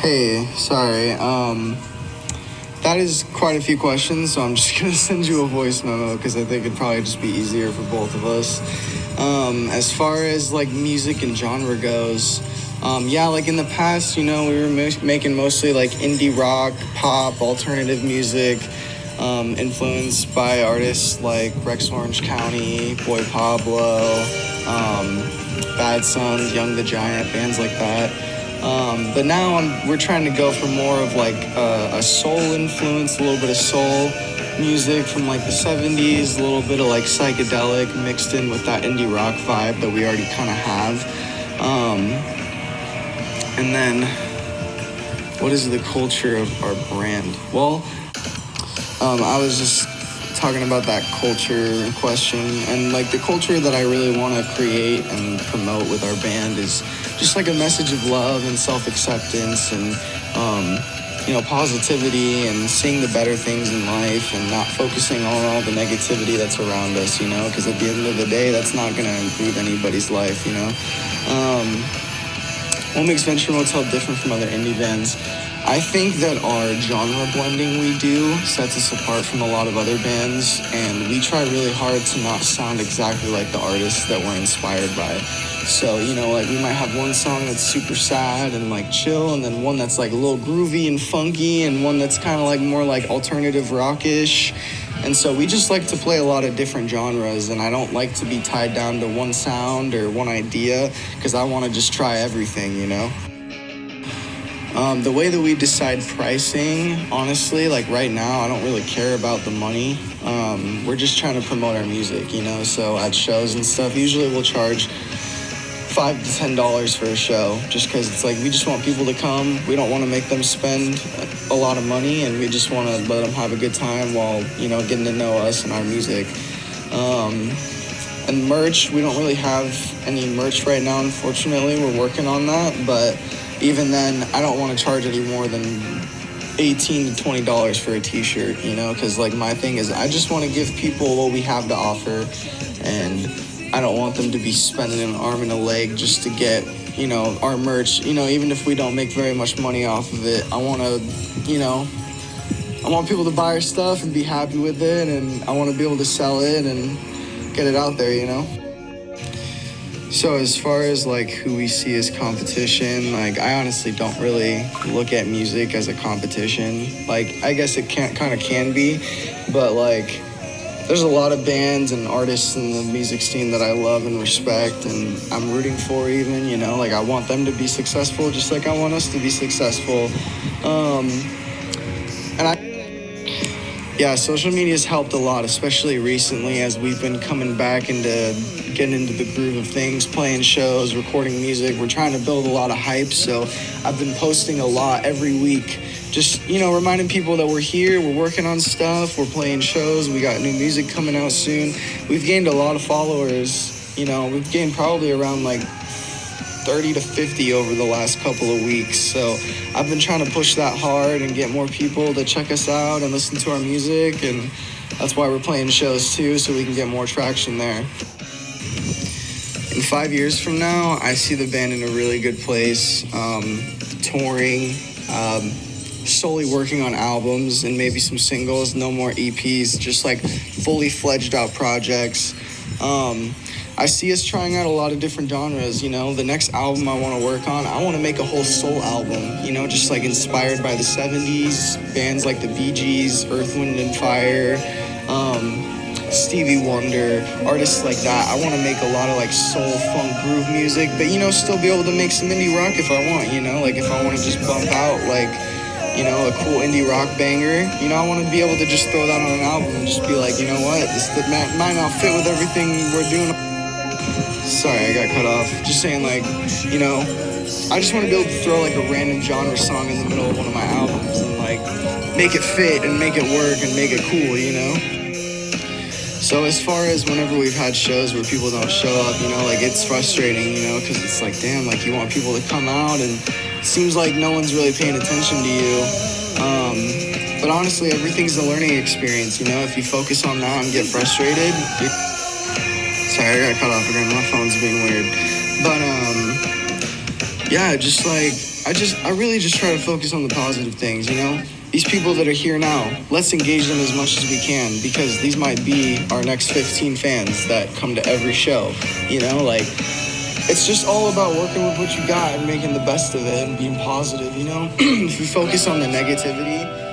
Hey, sorry. That is quite a few questions, so I'm just gonna send you a voice memo because I think it'd probably just be easier for both of us. As far as like music and genre goes, yeah, like in the past, we were making mostly like indie rock, pop, alternative music, influenced by artists like Rex Orange County, Boy Pablo, Bad Sons, Young the Giant, bands like that. But now we're trying to go for more of like a soul influence, a little bit of soul music from like the 70s, a little bit of like psychedelic mixed in with that indie rock vibe that we already kind of have. And then what is the culture of our brand? Well, I was just talking about that culture question, and like the culture that I really want to create and promote with our band is just like a message of love and self-acceptance and positivity and seeing the better things in life and not focusing on all the negativity that's around us, because at the end of the day that's not going to improve anybody's life. What makes Venture Motel different from other indie bands? I think that our genre blending we do sets us apart from a lot of other bands, and we try really hard to not sound exactly like the artists that we're inspired by. So, like we might have one song that's super sad and like chill, and then one that's like a little groovy and funky, and one that's kind of like more like alternative rockish. And so we just like to play a lot of different genres, and I don't like to be tied down to one sound or one idea because I want to just try everything, The way that we decide pricing, honestly, like right now, I don't really care about the money. We're just trying to promote our music, so at shows and stuff, usually we'll charge $5 to $10 for a show, just because it's like we just want people to come. We don't want to make them spend a lot of money, and we just want to let them have a good time while, getting to know us and our music. And merch, we don't really have any merch right now, unfortunately. We're working on that, but even then, I don't want to charge any more than $18 to $20 for a t-shirt, because like my thing is I just want to give people what we have to offer, and I don't want them to be spending an arm and a leg just to get, our merch, even if we don't make very much money off of it. I want people to buy our stuff and be happy with it, and I want to be able to sell it and get it out there, So as far as like who we see as competition, like I honestly don't really look at music as a competition. Like I guess it kind of can be, but like there's a lot of bands and artists in the music scene that I love and respect, and I'm rooting for even, like I want them to be successful just like I want us to be successful. Yeah, social media has helped a lot, especially recently as we've been coming back into getting into the groove of things, playing shows, recording music. We're trying to build a lot of hype, so I've been posting a lot every week. Just, reminding people that we're here, we're working on stuff, we're playing shows, we got new music coming out soon. We've gained a lot of followers, we've gained probably around like 30 to 50 over the last couple of weeks. So I've been trying to push that hard and get more people to check us out and listen to our music, and that's why we're playing shows too, so we can get more traction there. In 5 years from now, I see the band in a really good place, touring, solely working on albums and maybe some singles, no more EPs, just like fully fledged out projects. I see us trying out a lot of different genres, The next album I want to work on, I want to make a whole soul album, just like inspired by the 70s, bands like the Bee Gees, Earth, Wind and Fire, Stevie Wonder, artists like that. I want to make a lot of like soul, funk, groove music, but still be able to make some indie rock if I want, like if I want to just bump out like, a cool indie rock banger, I want to be able to just throw that on an album and just be like, what, this might not fit with everything we're doing. Sorry, I got cut off. Just saying, like, I just want to be able to throw like a random genre song in the middle of one of my albums and like make it fit and make it work and make it cool, So as far as whenever we've had shows where people don't show up, like it's frustrating, because it's like, damn, like you want people to come out and it seems like no one's really paying attention to you. But honestly, everything's a learning experience, if you focus on that and get frustrated, sorry, I got cut off again. My phone's being weird. But, yeah, just like, I really just try to focus on the positive things, you know? These people that are here now, let's engage them as much as we can, because these might be our next 15 fans that come to every show, you know? Like, it's just all about working with what you got and making the best of it and being positive, you know? If we focus on the negativity,